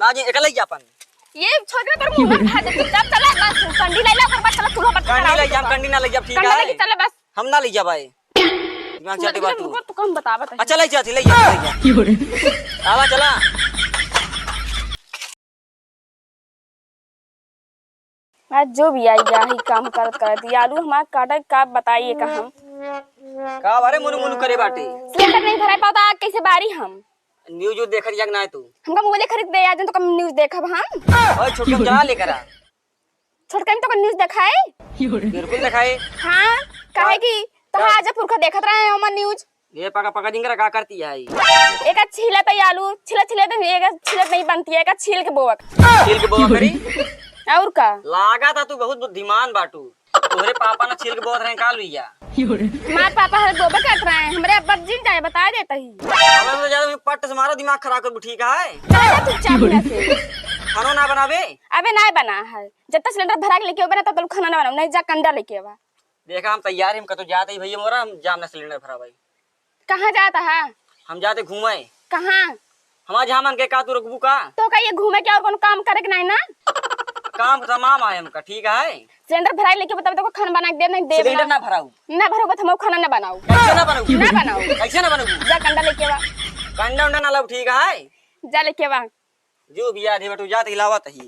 आज एकला ही अपन ये छोकरा तोर मुंह में खा दे चुपचाप चला बस कंडी लैला ओकर बाद चला चूल्हा पर कंडी ले जाम कंडी ना ले जाब ठीक है कंडी चला बस हम ना ले जा भाई दिमाग चाटे बातू तू कम बतावत है अच्छा ले जा ले जा आवा चला आज जो भी आई यही काम करत आलू हमार काटा का बताइए का हम का बारे मुनु मुनु करे बाटे सिलेंडर नहीं भराई पाता कैसे बारी हम न्यूज जो देख रही ना है तू हमका मोबाइल खरीद दे आज तो कम न्यूज देखब हम ओए छोटू चला लेकर आ छोटका में तो न्यूज देखाए बिल्कुल दिखाए हां काहे की तो आज पुरखा देखत रहे हम न्यूज ये पका पका दिंगरा का करती है एक छिला त आलू छिला छिले तो एक छिलत नहीं बनती है एक छील के बोवक छील के बोवा करी और का लागा था तू बहुत बुद्धिमान बाटू तोहरे पापा ने छील के बोत रहे काल भैया मार पापा है गोबर काट रहे हैं हमरे अब्बा जी जाए बता देता ही हमें तो ज्यादा पट्ट से मारा दिमाग खराब कर ठीक है चला तू चाबिया से खाना ना बनावे अबे नहीं बना है जब तक सिलेंडर भरा के लेके ओबे ना तब तक खाना ना बनाऊ नहीं जा कंडा लेके आवा देखा हम तैयार हम तो जाते ही भैया मोरा हम जामना सिलेंडर भरा भाई कहां जाता है हम जाते घूमे कहां हमार जहां मन के का तू रखबू का तो का ये घूमे के और कोनो काम करे के नहीं ना काम तमाम है हमका ठीक है सिलेंडर भरा लेके बता तो खाना बना के दे नहीं दे सिलेंडर ना भराऊ ना भरो बत हम खाना ना बनाऊ कैसे ना बनाऊ ना बनाऊ कैसे ना बनाऊ जा कंडा लेके आवा कंडा उंडा ना लब ठीक है जा लेके आवा जो भी आधी बटू जात हिलावत ही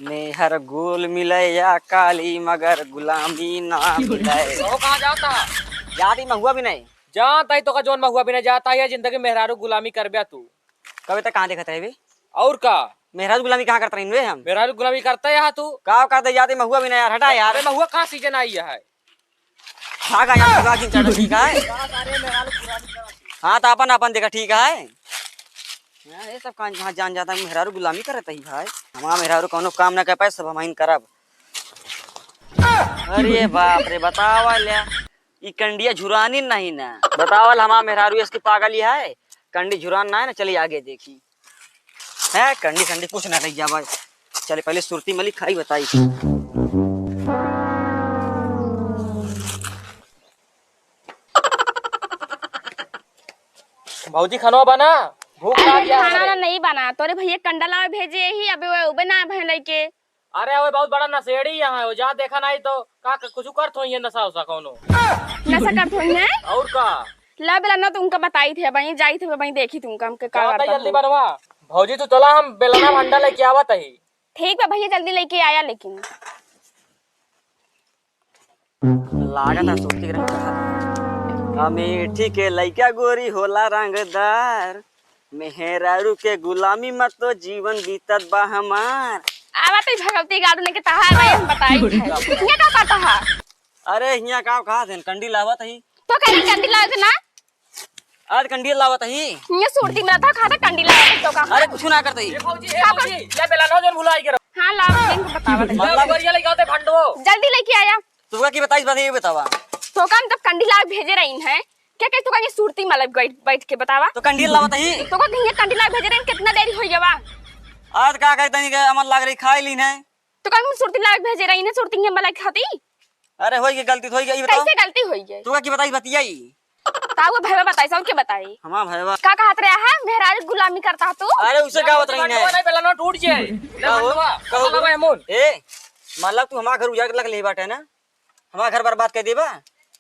मेहर गोल मिले या काली मगर गुलामी ना मिले तो कहां जाता जाती महुआ भी नहीं जाता ही तो का जोन महुआ बिना जाता है जिंदगी मेहरारू गुलामी कर बिया तू कभी तक कहाँ देखता है वे और का मेहराज गुलामी कहाँ करता रही हम मेहरारू गुलामी करता है यहाँ तू का करते जाते महुआ भी नहीं यार हटा यार अरे महुआ कहाँ सीजन आई है भागा यहाँ भगा की चढ़ ठीक है हाँ तो अपन अपन देखा ठीक है यार ये सब कहाँ जान जाता है मेहरारू गुलामी करता ही भाई हमारा मेहरारू कोनो काम ना कर पाए सब हम करब अरे बाप रे बतावल ई कंडिया झुरानी नहीं ना बतावल हमारा मेहरारू इसकी पागल है कंडी झुरान ना है ना चलिए आगे देखी है कंडी कंडी कुछ ना रही जा भाई चले पहले सुरती मलिक खाई बताई भौजी खाना बना भूख लग गया खाना नहीं बना तोरे भैया कंडा ला भेजे ही अबे ओबे ना भन लेके अरे वो बहुत बड़ा नशेड़ी यहाँ है जा देखा नहीं तो का कुछ कर थो ये नशा उसा कोनो नशा कर थोई है और का ला बेला ना तुमका बताई थे भाई जाई थे भाई देखी तुमका हमके का चला करता जल्दी बनवा भौजी तो चला हम बेलना भंडा लेके आवत है ठीक है भैया जल्दी लेके आया लेकिन लागत है सुरती रंग अमेठी के लइका गोरी होला रंगदार मेहरारू के गुलामी मत तो जीवन बीतत बा हमार आवत है भगवती गाड़ू ने के तहा भाई हम बताई थे ये का करता है अरे हिया का कहा थे कंडी लावत ही तो कहीं कंडी ला ना आज कंडी लावत ही ये सुरती में था खाता कंडी ला तो का अरे कुछ ना करते ही भौजी ले बेलना जोन भुलाई के हां ला इनको बतावत है मतलब गरिया लेके आते भंडो जल्दी लेके आया तुमका की बताइस बात ये बतावा तो काम जब कंडी ला भेजे रही है क्या कहते तो ये सुरती में बैठ के बतावा तो कंडी लावत ही तो को ये कंडी ला भेजे रही कितना देरी हो गया आज का कहते नहीं के अमन लाग रही खाई लीन है तो कहीं सुरती ला भेजे रही है सुरती के मलाई खाती अरे होई के गलती होई गई बताओ कैसे गलती हुई है तुमका की बताइस बतियाई ताऊ भैया बताई सब के बताई हमार भैया का कहत रहा है मेहरारू गुलामी करता तू अरे उसे का बत रही है नहीं बेलना टूट जाए ले भंडवा कहो कहो भाई मोन ए मतलब तू हमारा घर उजाड़ के लग ले बाटे ना हमारा घर बर्बाद कर देबा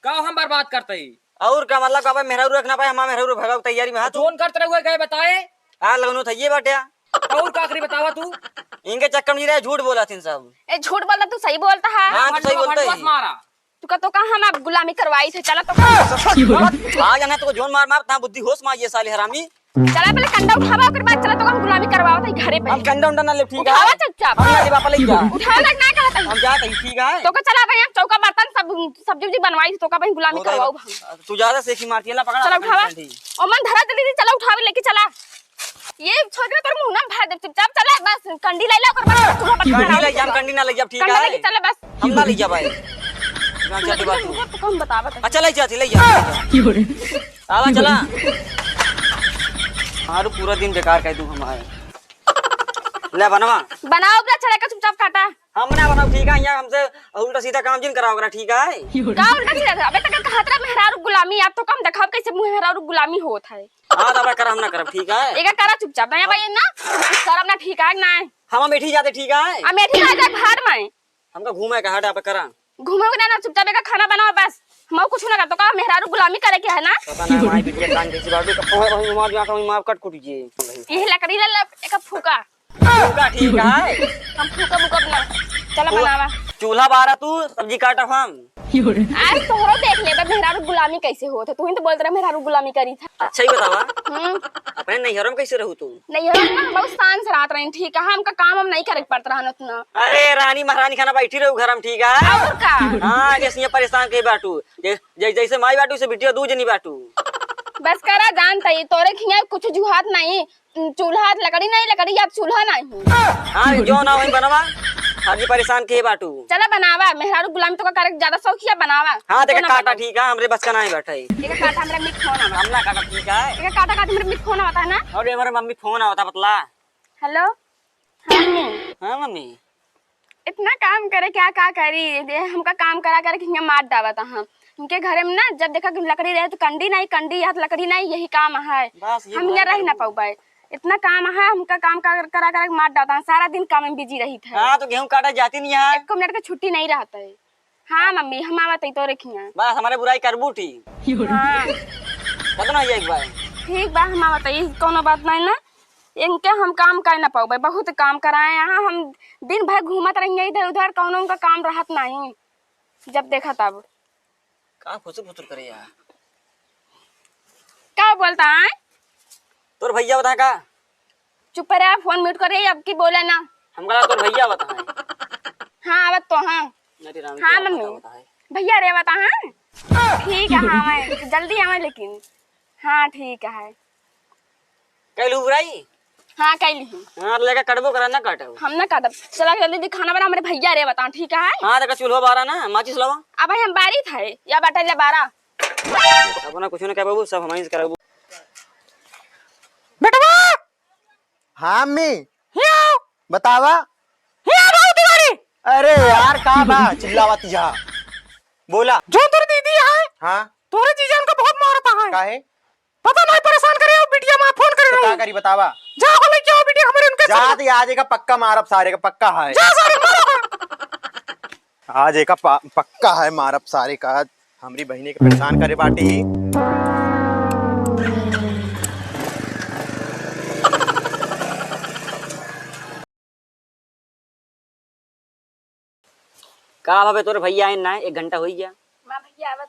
का हम बर्बाद करते ही और का मतलब का मेहरारू रखना पाए हमारा मेहरारू भगाओ तैयारी में हाथ जोन करते हुए गए बताए आ लगनो था ये बाटे और का आखिरी बतावा तू इनके चक्कर में नहीं रहे झूठ बोला थी सब ए झूठ बोलता तू सही बोलता है हाँ तो सही बोलते बस मारा तू का तो कहां हम गुलामी करवाई थे चला तो आ जाना तो जोन मार मार ता बुद्धि होश मार ये साली हरामी चला पहले कंडा उठावा ओकर बाद चला तो हम गुलामी करवाओ थे घरे पे हम कंडा उंडा ना ले ठीक है उठावा चुपचाप हम ना पापा ले जा उठावा लग ना कहता हम जाते ही ठीक है तो का चला भैया चौका बर्तन सब सब्जी बनवाई थी तो का भाई गुलामी करवाओ हम तू ज्यादा सेखी मारती है ला पकड़ा चला उठावा ओ मन धरा जल्दी चला उठावे लेके चला ये छोकरा तोर मुंह ना भार दे चुपचाप चला बस कंडी लैला ओकर बाद चूल्हा पर कंडी ले जा कंडी ना ले जा ठीक कंडा है लेके चला बस हम ना ले जा भाई ना जाती बात तो कम बतावत अच्छा ले जा आवा चला मारू पूरा दिन बेकार कर दूं हमारे ले बनवा बनाओ अपना चढ़ा का चुपचाप काटा हम ना बनाओ ठीक है, यहाँ हमसे उल्टा सीधा काम जिन कराओ करा ठीक है। का उल्टा सीधा अबे तक खतरा मेहरारू गुलामी आप तो कम देखाव कैसे मेहरारू गुलामी होत है। हाँ तो अब कर हम ना करब ठीक है। एका करा चुपचाप नहीं भाई ना करब ना ठीक है ना हम बैठी जाते ठीक है। आ मेठी आ जा घर में हमका घूमे का हट आप करा घूमोगे ना चुपचाप एका खाना बनाओ बस हम कुछ ना कर तो का मेहरारू गुलामी करे के है ना। पता ना माई बिटिया कान कैसी बाटू का मार जा का मार कट कुट जी यही लकड़ी ले एका फूका होगा ठीक है। हम फूका बुका बना चला बनावा चूल्हा बारा तू सब्जी काटा हम आज तोहरो देख ले बे मेहरारू गुलामी कैसे होत है। तू ही तो बोलत रहा मेहरारू गुलामी करी था। अच्छा ही बतावा अपने नैहरों में कैसे रहू तू। नहीं हम बहुत शान से रात रही ठीक है हमका काम हम नहीं करे पड़त रहा उतना। अरे रानी महारानी खाना बैठी रहू घर हम ठीक है। और का हाँ जैसे परेशान के बाटू जैसे माई बाटू से बिटिया दू जनी बाटू बस करा जानता ही तोरे खिया कुछ जुहात नहीं चूल्हा लकड़ी नहीं लकड़ी अब चूल्हा नहीं। हाँ जो ना वही बनवा हाजी परेशान के बाटू। चला बनावा मेहरारू गुलामी तो का करे ज्यादा शौकिया बनावा। हाँ देखा काटा ठीक है हमरे बस का नहीं बैठे एक काटा हमरा मिट फोन आवा हम ना काटा ठीक है। एक काटा काटा हमरा मिट फोन आता है ना। और हमारे मम्मी फोन आवता पतला। हेलो मम्मी हाँ मम्मी इतना काम करे क्या करी हमका काम करा कर के मार डावता हम उनके घरे में ना जब देखा कि लकड़ी रहे तो कंडी नहीं कंडी या लकड़ी नहीं यही काम है। हम यहाँ रह ना पाए इतना काम है हमका काम करा कर मार डालता सारा दिन काम में बिजी रही था। हाँ तो गेहूं काटा जाती नहीं है। एक मिनट का छुट्टी नहीं रहता है। हाँ मम्मी हम आवत तो रखिए बस हमारे बुराई करबू ठीक। हाँ पता ये एक बार ठीक बा हम आवत कोनो बात नहीं ना इनके हम काम कर ना पाओ बहुत काम कराए यहाँ हम दिन भर घूमत रहेंगे इधर उधर कौन उनका काम रहत नहीं जब देखा तब का फुसुर फुसुर करे यार क्या बोलता है तोर भैया बता का चुप रहे फोन म्यूट करे अब की बोले ना हमका तोर भैया बता है। हाँ आवत तो हाँ हाँ मम्मी भैया रे बता हाँ ठीक है हाँ मैं जल्दी आवे लेकिन हाँ ठीक है कैलू बुराई हाँ कैली हाँ लेके कटबो करा ना काटो हम ना काटब चला जल्दी खाना बना हमारे भैया रे बता ठीक है। हाँ देखा चूल्हा बारा ना माचिस लवा अब हम बारी था या बाटा ले बारा अपना कुछ ना कह बाबू सब हमारी कराबू बेटवा हाँ अम्मी बतावा अरे यार कहाँ बा चिल्लावती जा बोला जो तोर दीदी है हाँ तोरे जीजान को बहुत मारता है काहे पता नहीं परेशान करे और बिटिया मां फोन करे तो रही का करी बतावा जा को लेके आओ बिटिया हमारे उनके जा दे आज का पक्का मारब सारे का पक्का है जा सारे मारो आज एक पक्का है मारब सारे का हमारी बहनी के परेशान करे बाटी का भावे तोर भैया आइन ना 1 घंटा हो गया मां भैया आवत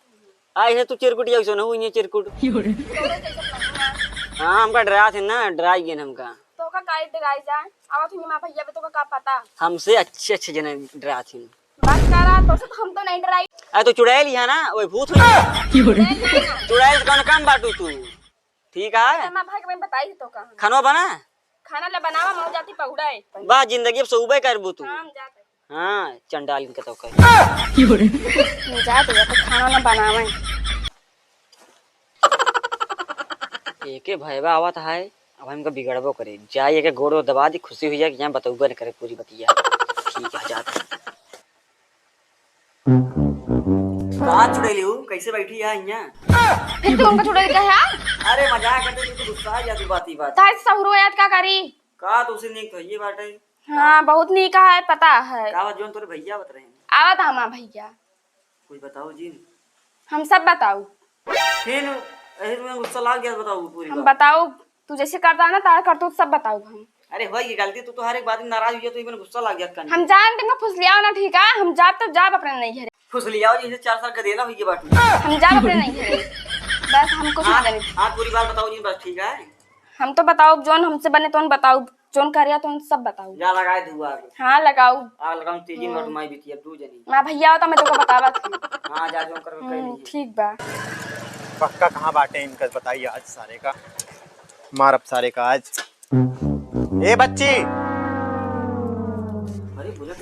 आई है तू चिरकुट या सो न हुई चिरकुट। हाँ हमका डरा थे ना डराई गए हमका तो का काई डराई जा आवत हुई मां भैया तो का पता हमसे अच्छे जने डरा थी। बात करा तो से हम तो नहीं डराई अरे तो चुड़ैल है ना वो भूत हुई चुड़ैल कौन काम बाटू तू ठीक है। मां भाई के बताई तो का खाना बना खाना ले बनावा मौ जाती पहुड़ाए बा जिंदगी अब सुबह करबू तू। हम जाते हाँ चंडाल इनके तो कह जाते तो खाना ना बनावे एके भयवा आवत है अब हमका बिगड़बो करे जाइए के गोड़ो दबा दी खुशी हुई जाए कि यहाँ बताऊबा न करे पूरी बतिया ठीक है जाता कहाँ चुड़ैली हूँ कैसे बैठी है यहाँ फिर तू उनका छोड़ के है अरे मजाक करते तू तो गुस्सा आ जाती बात ही बात ताई सहरो याद का करी का तो उसे नहीं तो ये बात है। हाँ बहुत नीका है पता है का बात जोन तोरे भैया बता रहे हैं आवत हमारा भैया कुछ बताओ जी हम सब बताऊ फिर ऐसे तुम्हें गुस्सा लग गया बताओ पूरी हम बात। बताऊ तू जैसे करता ना तार कर तो सब बताऊ हम अरे भाई ये गलती तो हर एक बात में नाराज हुई है तो इवन गुस्सा लग गया करने हम जान देंगे फुसलिया ना ठीक है हम जाब तो जाब अपने नहीं घरे खुश लियाओ जैसे 4 साल का देना हुई ये बात हम जाब अपने नहीं घरे बस हम कुछ नहीं जाने हाँ पूरी बात बताओ जी बस ठीक है। हम तो बताओ जोन हमसे बने तो बताऊ जोन करिया तो सब बताऊ जा लगाए धुआ हाँ लगाऊ आग लगाऊं तेजी में माई बीती अब दू जनी माँ भैया होता मैं तो बतावा थी हाँ जा जो कर कर ठीक बा पक्का कहाँ बाटे इनका बताइए आज सारे का मारब सारे का आज ए बच्ची अरे बोले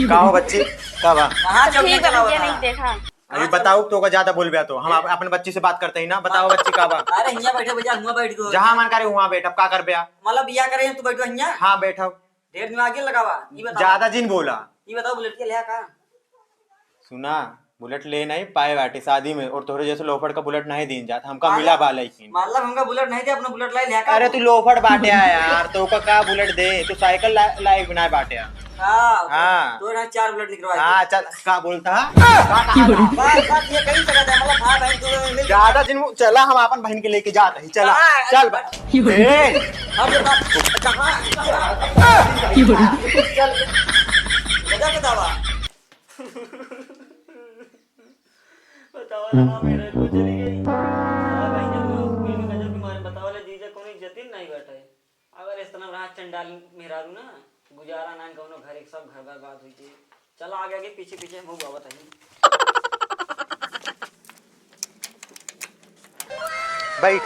का हो बच्ची का बा कहां चल ठीक चला है नहीं देखा अभी बताओ तो का ज्यादा बोल गया तो हम अपने बच्ची से बात करते ही ना बताओ बच्ची का बा अरे हिया बैठे भैया हुआ बैठ गयो जहाँ मन करे वहाँ बैठ अब का कर बया मतलब बिया करे तू बैठो हिया हाँ बैठो ढेर दिमाग के लगावा ई बता ज्यादा जिन बोला ये बताओ बुलेट के लिया का सुना बुलेट ले नहीं पाए बाटे शादी में और तोहरे जैसे लोफड़ का बुलेट नहीं दीन जाता हमका मिला बा लेकिन मतलब हमका बुलेट नहीं दे अपना बुलेट लाई लिया का अरे तू लोफड़ बाटे आ यार तो का बुलेट दे तू साइकिल लाइक बनाए बाटे आ हाँ। तो ना 4 बुलेट निकलवाए हाँ चल का बोलता है बात ये कहीं जगह है मतलब भाई बहन दोनों मिल ज्यादा दिन चला हम अपन बहन के लेके जाते ही चला हाँ, चल अब ये बात कहां चल मजा बतावा बतावा ना मेरे को चली गई हां भाई जब कोई में गजब बीमार बतावा ले जीजा कोनी जतिन नहीं बैठे अगर इस तरह रहा चंडाल मेहरारू ना गुजारा ना कोनो घर एक सब घर बर्बाद हुई थी चल आगे आगे पीछे पीछे मुंह बाबा तही बैठ